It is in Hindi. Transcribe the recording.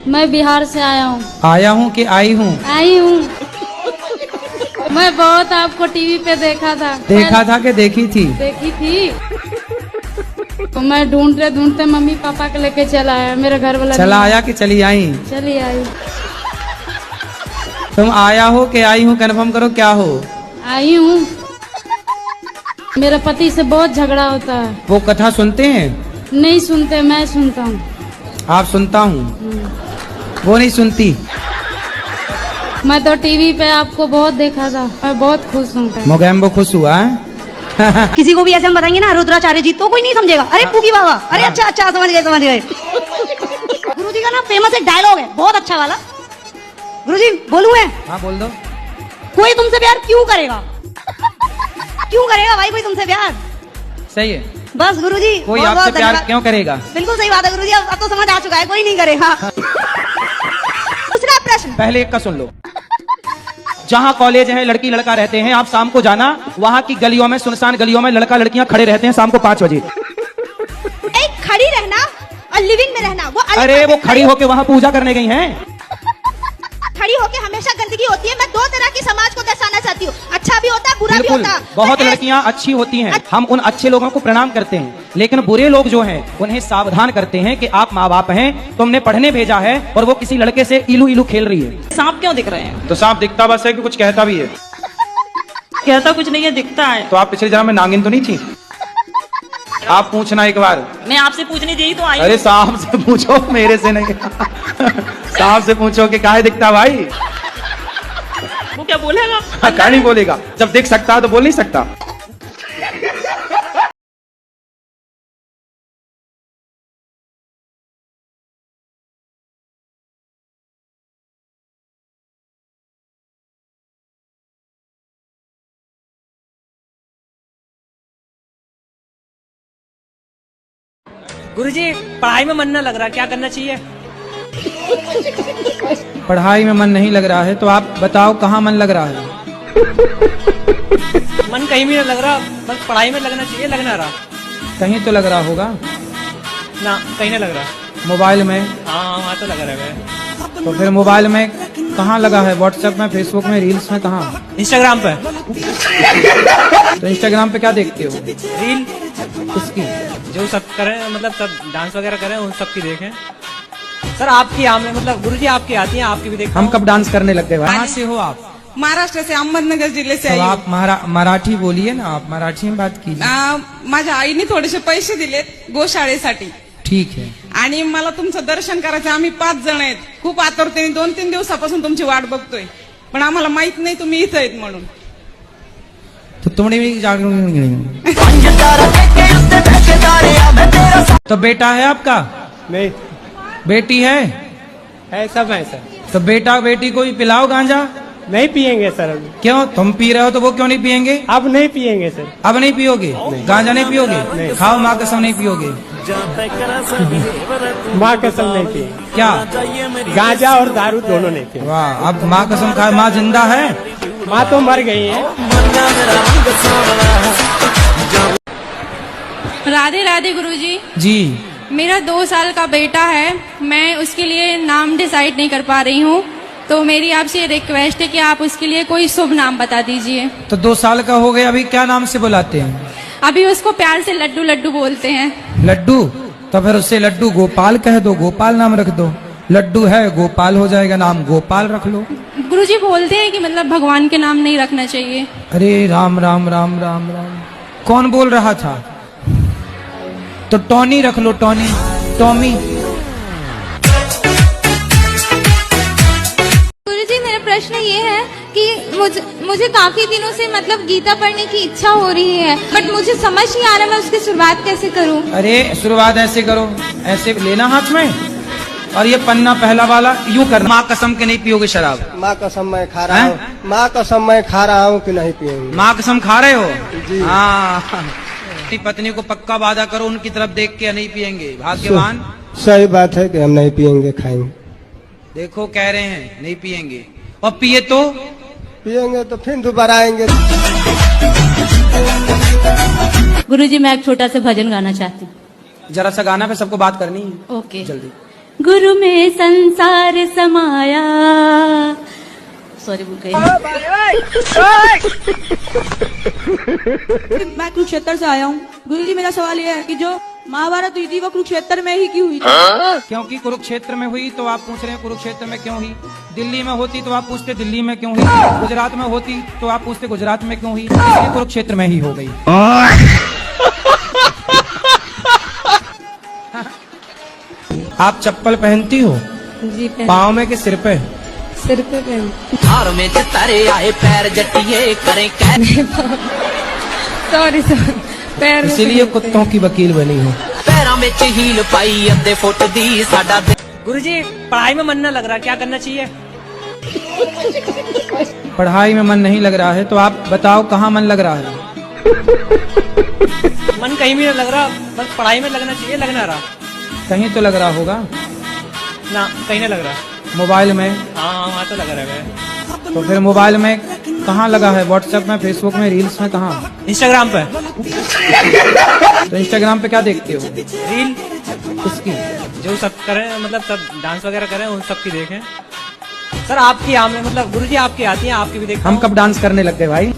मैं बिहार से आया हूँ। आया हूँ कि आई हूँ? आई हूँ। मैं बहुत आपको टीवी पे देखा था। देखा था कि देखी थी? देखी थी। तो मैं ढूंढते मम्मी पापा के लेके चला आया। मेरा घर वाला चला आया कि चली आई? चली आई। तुम आया हो कि आई हूँ कन्फर्म करो, क्या हो? आई हूँ। मेरे पति से बहुत झगड़ा होता है। वो कथा सुनते हैं? नहीं सुनते, मैं सुनता हूँ। आप सुनता हूँ, वो नहीं सुनती। मैं तो टीवी पे आपको बहुत देखा था, मैं बहुत खुश हूँ। मोगैम्बो खुश हुआ है? किसी को भी ऐसे हम बताएंगे ना रुद्राचार्य जी, तो कोई नहीं समझेगा। अरे पूकी बाबा, अरे अच्छा अच्छा समझ गए। गुरुजी का ना फेमस एक डायलॉग है बहुत अच्छा वाला। गुरुजी बोलूं मैं? हाँ बोल दो। कोई तुमसे प्यार क्यों करेगा? क्यों करेगा भाई कोई तुमसे प्यार? सही है। बस गुरुजी कोई बहुत आपसे बहुत प्यार धन्यवाद। क्यों करेगा? बिल्कुल सही बात है गुरुजी, अब तो समझ आ चुका है, कोई नहीं करेगा। दूसरा प्रश्न पहले एक का सुन लो। जहाँ कॉलेज है, लड़की लड़का रहते हैं, आप शाम को जाना, वहाँ की गलियों में, सुनसान गलियों में लड़का लड़कियां खड़े रहते हैं शाम को 5 बजे। एक खड़ी रहना और लिविंग में रहना वो अलग अरे बात वो है। खड़ी होके वहाँ पूजा करने गई हैं। खड़ी होके हमेशा गंदगी होती है। मैं दो तरह की समाज को दर्शाना चाहती हूँ, अच्छा भी होता है बुरा भी बिल्कुल, होता है। बहुत मैं लड़कियां अच्छी होती हैं, हम उन अच्छे लोगों को प्रणाम करते हैं, लेकिन बुरे लोग जो हैं उन्हें सावधान करते हैं कि आप माँ बाप हैं, तुमने पढ़ने भेजा है और वो किसी लड़के से इलू इलू खेल रही है। सांप क्यों दिख रहे हैं? तो सांप दिखता बस है कि कुछ कहता भी है? कहता कुछ नहीं है, दिखता है। तो आप पिछले जन्म में नागिन तो नहीं थी? आप पूछना एक बार। मैं आपसे पूछने यही तो आई अरे हूँ। सांप से पूछो, मेरे से नहीं। सांप से पूछो कि काहे दिखता भाई? वो क्या बोलेगा? क्या नहीं बोलेगा? जब देख सकता है तो बोल नहीं सकता। गुरुजी पढ़ाई में मन न लग रहा, क्या करना चाहिए? पढ़ाई में मन नहीं लग रहा है तो आप बताओ कहाँ मन लग रहा है? मन कहीं भी नहीं लग रहा, बस पढ़ाई में लगना चाहिए, लग ना रहा। कहीं तो लग रहा होगा ना, कहीं नहीं लग रहा। मोबाइल में। हाँ वहाँ तो लग रहा है। तो फिर मोबाइल में कहाँ लगा है? व्हाट्सएप में, फेसबुक में, रील्स में, कहाँ? इंस्टाग्राम पे। तो इंस्टाग्राम पे क्या देखते हो? रील किसकी? जो सब करें, मतलब सब डांस वगैरह करें, उन सब की देखें। सर आपकी मतलब गुरुजी आपकी आती है, आपकी भी देखता हम हूँ। कब डांस करने लग गए? कहाँ से हो आप? महाराष्ट्र से, अहमदनगर जिल्हे से तो आई आप मराठी बोलिए ना, आप मराठी में बात कीजिए। माझ्या आईने थोडेसे पैसे दिलेत गोशाळेसाठी ठीक है। आणि मला तुमचं दर्शन करायचं। आम्ही 5 जण आहेत, खूप आतुरतेने 2-3 दिवसापासून तुमची वाट बघतोय, पण आम्हाला माहित नाही तुम्ही इथं आहेत म्हणून। तो तुमने भी तो बेटा है आपका? नहीं बेटी है? सब है सर। तो बेटा बेटी को भी पिलाओ गांजा। नहीं पिएंगे सर अभी। क्यों? तुम पी रहे हो तो वो क्यों नहीं पिएंगे? अब नहीं पिएंगे सर। अब नहीं पियोगे? गांजा नहीं पियोगे? खाओ, माँ कसम नहीं पियोगे? माँ कसम नहीं पिएंगे। क्या? गांजा और दारू दोनों नहीं पिएंगे। वाह, अब माँ कसम खाए। माँ जिंदा है? माँ तो मर गई है। राधे राधे गुरुजी। जी। मेरा 2 साल का बेटा है, मैं उसके लिए नाम डिसाइड नहीं कर पा रही हूँ, तो मेरी आपसे रिक्वेस्ट है कि आप उसके लिए कोई शुभ नाम बता दीजिए। तो 2 साल का हो गया, अभी क्या नाम से बुलाते हैं? अभी उसको प्यार से लड्डू लड्डू बोलते हैं। लड्डू? तो फिर उससे लड्डू गोपाल कह दो, गोपाल नाम रख दो। लड्डू है, गोपाल हो जाएगा, नाम गोपाल रख लो। गुरुजी बोलते हैं कि मतलब भगवान के नाम नहीं रखना चाहिए। अरे राम राम राम राम राम, कौन बोल रहा था? तो टॉनी रख लो, टॉनी, टॉमी। गुरुजी मेरा प्रश्न ये है कि मुझे काफी दिनों से मतलब गीता पढ़ने की इच्छा हो रही है, बट मुझे समझ नहीं आ रहा मैं उसकी शुरुआत कैसे करूं। अरे शुरुआत ऐसे करो, ऐसे लेना हाथ में और ये पन्ना पहला वाला यूं करना। माँ कसम के नहीं पियोगे शराब? माँ कसम मैं खा रहा हूँ। माँ कसम मैं खा रहा हूँ कि नहीं पिएंगे। माँ कसम खा रहे हो? हाँ। अपनी पत्नी को पक्का वादा करो, उनकी तरफ देख के नहीं पिएंगे। भाग्यवान। सही बात है कि हम नहीं पिएंगे, खाएंगे। देखो कह रहे हैं नहीं पिएंगे, और पिए तो पिएंगे तो फिर दोबारा आएंगे। गुरुजी मैं एक छोटा सा भजन गाना चाहती हूँ। जरा सा गाना पे सबको बात करनी है। ओके। जल्दी। गुरु में संसार समाया। सॉरी भूल गई। मैं कुरुक्षेत्र से आया हूँ। गुरुजी मेरा सवाल ये है कि जो महाभारत हुई थी वो कुरुक्षेत्र में ही क्यों हुई थी? क्योंकि कुरुक्षेत्र में हुई तो आप पूछ रहे हैं कुरुक्षेत्र में क्यों हुई। दिल्ली में होती तो आप पूछते दिल्ली में क्यों हुई। गुजरात में होती तो आप पूछते गुजरात में क्यों हुई। इसलिए कुरुक्षेत्र में ही हो गई। आप चप्पल पहनती हो जी पाँव में कि सिर पे? सिर पे पहन। सॉरी सॉरी पैर में इसीलिए कुत्तों की वकील बनी हो। गुरुजी पढ़ाई में मन न लग रहा, क्या करना चाहिए? पढ़ाई में मन नहीं लग रहा है तो आप बताओ कहाँ मन लग रहा है। मन कहीं भी नहीं लग रहा, बस पढ़ाई में लगना चाहिए, लग ना रहा। कहीं तो लग रहा होगा ना, कहीं नहीं लग रहा। मोबाइल में। हाँ वहाँ तो लग रहा है। तो फिर मोबाइल में कहाँ लगा है? व्हाट्सएप में, फेसबुक में, रील्स में, कहाँ? इंस्टाग्राम पे। तो इंस्टाग्राम पे क्या देखते हो? रील किसकी? जो सब करें, मतलब सब डांस वगैरह करें, उन सब की देखें। सर आपकी मतलब गुरुजी आपकी आती है, आपकी भी देखता हम हूँ। कब डांस करने लग गए भाई?